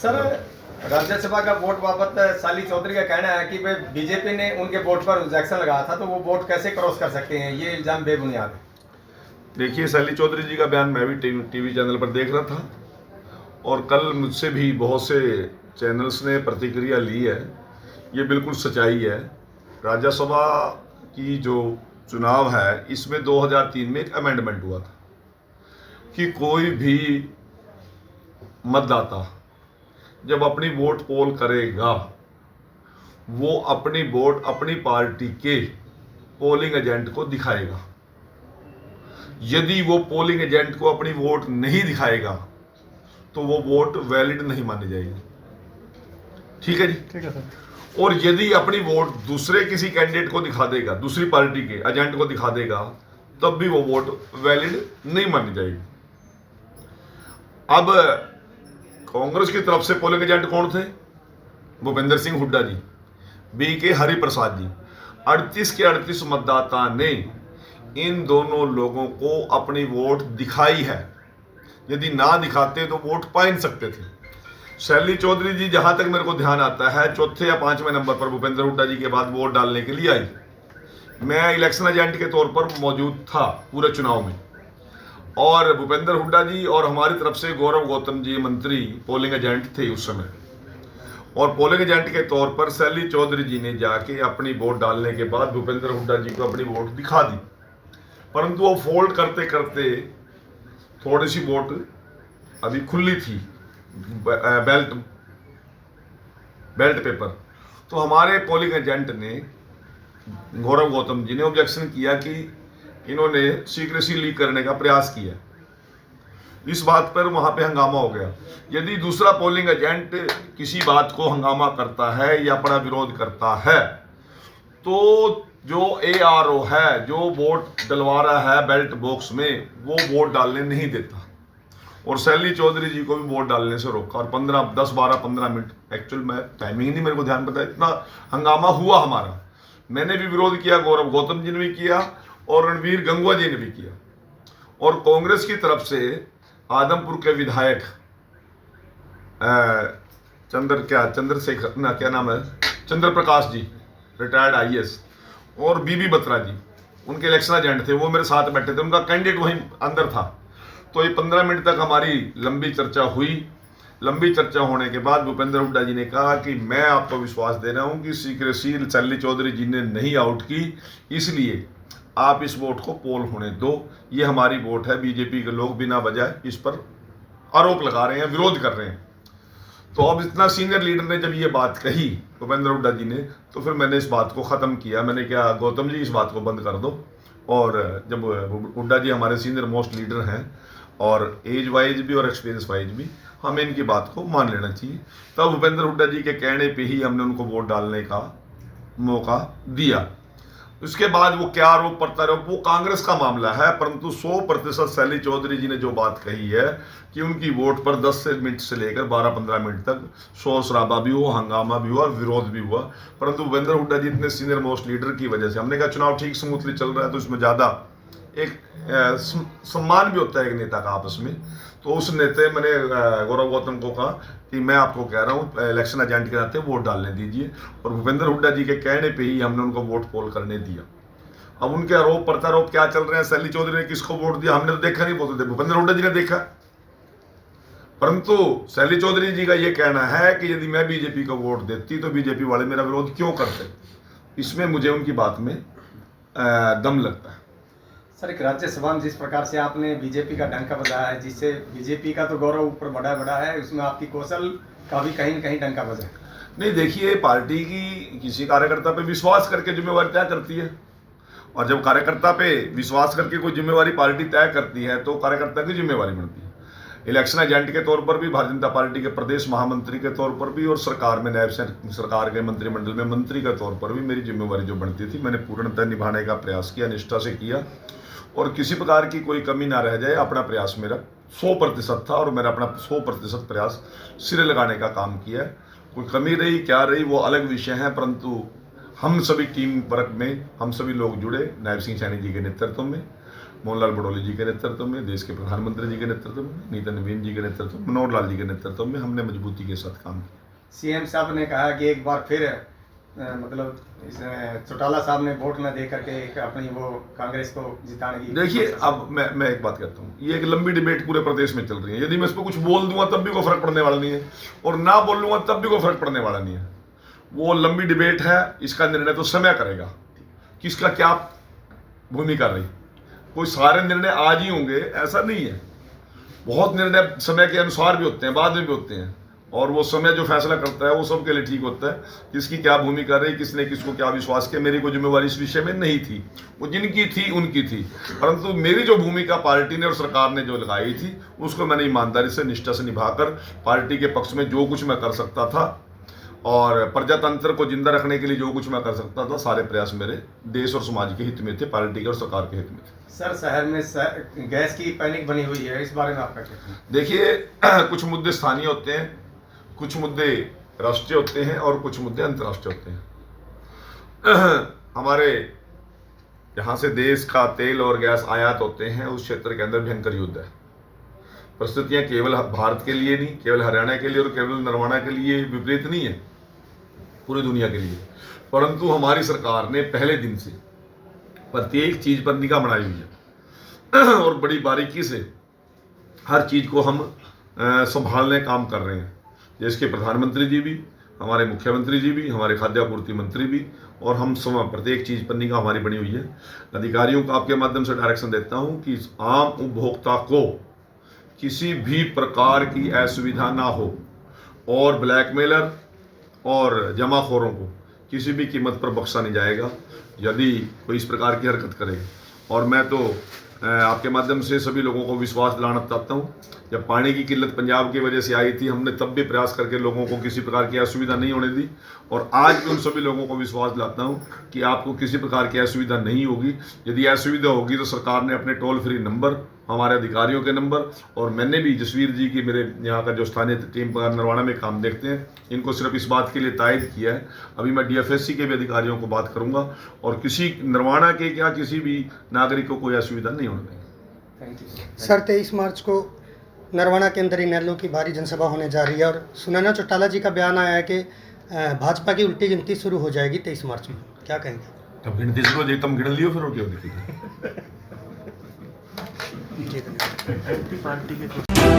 Sir, Rajya Sabha का vote बाबत साली चौधरी का कहना है कि भाई बीजेपी ने उनके वोट पर ऑब्जेक्शन लगाया था, तो वो वोट कैसे क्रॉस कर सकते हैं, ये इल्जाम बेबुनियाद है। देखिए, शैली चौधरी जी का बयान मैं भी टीवी चैनल पर देख रहा था और कल मुझसे भी बहुत से चैनल्स ने प्रतिक्रिया ली है। ये बिल्कुल सच्चाई है। राज्यसभा की जो चुनाव है, इसमें 2003 में एक अमेंडमेंट हुआ था कि कोई भी मतदाता जब अपनी वोट पोल करेगा, वो अपनी वोट अपनी पार्टी के पोलिंग एजेंट को दिखाएगा। यदि वो पोलिंग एजेंट को अपनी वोट नहीं दिखाएगा तो वो वोट वैलिड नहीं मानी जाएगी। ठीक है जी? ठीक है सर। और यदि अपनी वोट दूसरे किसी कैंडिडेट को दिखा देगा, दूसरी पार्टी के एजेंट को दिखा देगा, तब भी वो वोट वैलिड नहीं मानी जाएगी। अब कांग्रेस की तरफ से पोलिंग एजेंट कौन थे? भूपेंद्र सिंह हुड्डा जी, बी के हरिप्रसाद जी। 38 के 38 मतदाता ने इन दोनों लोगों को अपनी वोट दिखाई है। यदि ना दिखाते तो वोट पा नहीं सकते थे। शैली चौधरी जी, जहां तक मेरे को ध्यान आता है, चौथे या पांचवें नंबर पर भूपेंद्र हुड्डा जी के बाद वोट डालने के लिए आई। मैं इलेक्शन एजेंट के तौर पर मौजूद था पूरे चुनाव में, और भूपेंद्र हुड्डा जी और हमारी तरफ से गौरव गौतम जी मंत्री पोलिंग एजेंट थे उस समय। और पोलिंग एजेंट के तौर पर शैली चौधरी जी ने जाके अपनी वोट डालने के बाद भूपेंद्र हुड्डा जी को अपनी वोट दिखा दी, परंतु वो फोल्ड करते करते थोड़ी सी वोट अभी खुली थी, बेल्ट पेपर। तो हमारे पोलिंग एजेंट ने, गौरव गौतम जी ने ऑब्जेक्शन किया कि इन्होंने सीक्रेसी लीक करने का प्रयास किया। इस बात पर वहां पे हंगामा हो गया। यदि दूसरा पोलिंग एजेंट किसी बात को हंगामा करता है या बड़ा विरोध करता है, तो जो ARO है, जो वोट डलवा रहा है बैलेट बॉक्स में, वो वोट डालने नहीं देता। और शैली चौधरी जी को भी वोट डालने से रोका और 10-12-15 मिनट, एक्चुअल में टाइमिंग नहीं मेरे को ध्यान पता, इतना हंगामा हुआ हमारा। मैंने भी विरोध किया, गौरव गौतम जी ने भी किया और रणवीर गंगवा जी ने भी किया। और कांग्रेस की तरफ से आदमपुर के विधायक चंद्रशेखर ना, क्या नाम है, चंद्र प्रकाश जी, रिटायर्ड IAS, और बीबी बत्रा जी, उनके इलेक्शन एजेंट थे, वो मेरे साथ बैठे थे, उनका कैंडिडेट वहीं अंदर था। तो ये 15 मिनट तक हमारी लंबी चर्चा हुई। लंबी चर्चा होने के बाद भूपेंद्र हुड्डा जी ने कहा कि मैं आपको विश्वास दे रहा हूं कि सीक्रेसी शैली चौधरी जी ने नहीं आउट की, इसलिए आप इस वोट को पोल होने दो। ये हमारी वोट है। बीजेपी के लोग बिना वजह इस पर आरोप लगा रहे हैं, विरोध कर रहे हैं। तो अब इतना सीनियर लीडर ने जब ये बात कही, भूपेंद्र हुड्डा जी ने, तो फिर मैंने इस बात को ख़त्म किया। मैंने कहा, गौतम जी, इस बात को बंद कर दो। और जब हुड्डा जी हमारे सीनियर मोस्ट लीडर हैं और एज वाइज भी और एक्सपीरियंस वाइज भी, हमें इनकी बात को मान लेना चाहिए। तब भूपेंद्र हुड्डा जी के कहने पे ही हमने उनको वोट डालने का मौका दिया। उसके बाद वो क्या आरोप पड़ता रहा, वो कांग्रेस का मामला है, परंतु 100% शैली चौधरी जी ने जो बात कही है कि उनकी वोट पर 10 मिनट से लेकर 12-15 मिनट तक शोर शराबा भी हुआ, हंगामा भी हुआ, विरोध भी हुआ। परंतु भूपेंद्र हुड्डा जी इतने सीनियर मोस्ट लीडर की वजह से हमने कहा चुनाव ठीक स्मूथली चल रहा है, तो इसमें ज़्यादा एक सम्मान भी होता है एक नेता का आपस में। तो उस नेता मैंने गौरव गौतम को कहा कि मैं आपको कह रहा हूँ इलेक्शन एजेंट के नाते वोट डालने दीजिए, और भूपेंद्र हुड्डा जी के कहने पे ही हमने उनको वोट पोल करने दिया। अब उनके आरोप प्रत्यारोप क्या चल रहे हैं, शैली चौधरी ने किसको वोट दिया, हमने तो देखा नहीं, बोलते थे भूपेंद्र हुड्डा जी ने देखा। परंतु शैली चौधरी जी का ये कहना है कि यदि मैं बीजेपी को वोट देती तो बीजेपी वाले मेरा विरोध क्यों करते। इसमें मुझे उनकी बात में दम लगता है। सर, एक राज्यसभा में जिस प्रकार से आपने बीजेपी का डंका बजाया है, जिससे बीजेपी का तो गौरव ऊपर बढ़ा है, उसमें आपकी कौशल का भी कहीं न कहीं डंका बजा है। नहीं, देखिए, पार्टी की किसी कार्यकर्ता पे विश्वास करके जिम्मेवारी तय करती है, और जब कार्यकर्ता पे विश्वास करके कोई जिम्मेवारी पार्टी तय करती है तो कार्यकर्ता की जिम्मेवारी बनती है। इलेक्शन एजेंट के तौर पर भी, भारतीय जनता पार्टी के प्रदेश महामंत्री के तौर पर भी, और सरकार में नायब सरकार के मंत्रिमंडल में मंत्री के तौर पर भी मेरी जिम्मेवारी जो बनती थी, मैंने पूर्णतः निभाने का प्रयास किया, निष्ठा से किया, और किसी प्रकार की कोई कमी ना रह जाए, अपना प्रयास मेरा 100% था, और मैंने अपना 100% प्रयास सिरे लगाने का काम किया। कोई कमी रही क्या रही वो अलग विषय है, परंतु हम सभी टीम वर्क में हम सभी लोग जुड़े नायब सिंह सैनी जी के नेतृत्व में, मोहनलाल बड़ौली जी के नेतृत्व में, देश के प्रधानमंत्री जी के नेतृत्व में, नीतिन नवीन जी के नेतृत्व में, मनोहर लाल जी के नेतृत्व में हमने मजबूती के साथ काम किया। सीएम साहब ने कहा कि एक बार फिर मतलब चौटाला साहब ने वोट न दे करके एक अपनी वो कांग्रेस को जिताने की। देखिए, अब मैं एक बात कहता हूँ, ये एक लंबी डिबेट पूरे प्रदेश में चल रही है। यदि मैं इस पर कुछ बोल दूंगा तब भी कोई फर्क पड़ने वाला नहीं है, और ना बोल लूंगा तब भी कोई फर्क पड़ने वाला नहीं है। वो लंबी डिबेट है, इसका निर्णय तो समय करेगा किसका क्या भूमिका रही। कोई सारे निर्णय आज ही होंगे ऐसा नहीं है, बहुत निर्णय समय के अनुसार भी होते हैं, बाद में भी होते हैं, और वो समय जो फैसला करता है वो सबके लिए ठीक होता है। किसकी क्या भूमिका रही, किसने किसको क्या विश्वास किया, मेरी कोई जिम्मेवारी इस विषय में नहीं थी, वो जिनकी थी उनकी थी। परंतु मेरी जो भूमिका पार्टी ने और सरकार ने जो लगाई थी उसको मैंने ईमानदारी से, निष्ठा से निभाकर पार्टी के पक्ष में जो कुछ मैं कर सकता था और प्रजातंत्र को जिंदा रखने के लिए जो कुछ मैं कर सकता था, सारे प्रयास मेरे देश और समाज के हित में थे, पार्टी के और सरकार के हित में थे। सर, शहर में गैस की पैनिक बनी हुई है, इस बारे में आपका क्या कहना है? देखिए, कुछ मुद्दे स्थानीय होते हैं, कुछ मुद्दे राष्ट्रीय होते हैं और कुछ मुद्दे अंतर्राष्ट्रीय होते हैं। हमारे यहाँ से देश का तेल और गैस आयात होते हैं, उस क्षेत्र के अंदर भयंकर युद्ध है। परिस्थितियाँ केवल भारत के लिए नहीं, केवल हरियाणा के लिए और केवल नरवाना के लिए विपरीत नहीं है, पूरी दुनिया के लिए। परंतु हमारी सरकार ने पहले दिन से प्रत्येक चीज पर निगाह बनाई हुई है और बड़ी बारीकी से हर चीज को हम संभालने काम कर रहे हैं। देश के प्रधानमंत्री जी भी, हमारे मुख्यमंत्री जी भी, हमारे खाद्य आपूर्ति मंत्री भी, और हम सब प्रत्येक चीज पर निगाह हमारी बनी हुई है। अधिकारियों को आपके माध्यम से डायरेक्शन देता हूं कि आम उपभोक्ता को किसी भी प्रकार की असुविधा ना हो, और ब्लैकमेलर और जमाखोरों को किसी भी कीमत पर बख्शा नहीं जाएगा यदि कोई इस प्रकार की हरकत करे। और मैं तो आपके माध्यम से सभी लोगों को विश्वास दिलाना चाहता हूँ, जब पानी की किल्लत पंजाब की वजह से आई थी, हमने तब भी प्रयास करके लोगों को किसी प्रकार की असुविधा नहीं होने दी, और आज भी उन सभी लोगों को विश्वास दिलाता हूँ कि आपको किसी प्रकार की असुविधा नहीं होगी। यदि असुविधा होगी तो सरकार ने अपने टोल फ्री नंबर, हमारे अधिकारियों के नंबर, और मैंने भी जसवीर जी की, मेरे यहाँ का जो स्थानीय टीम नरवाना में काम देखते हैं, इनको सिर्फ इस बात के लिए तायद किया है। अभी मैं DFSC के भी अधिकारियों को बात करूँगा, और किसी नरवाना के क्या किसी भी नागरिक को कोई असुविधा नहीं होने देंगे। थैंक यू सर, 23 मार्च को नरवाना के अंदर इनेलो की भारी जनसभा होने जा रही है, और सुनैना चौटाला जी का बयान आया है कि भाजपा की उल्टी गिनती शुरू हो जाएगी 23 मार्च में, क्या कहेंगे? तब गिनती शुरू हो जाए, तुम गिन लियो फिर, और क्या दिक्कत है? जी, धन्यवाद।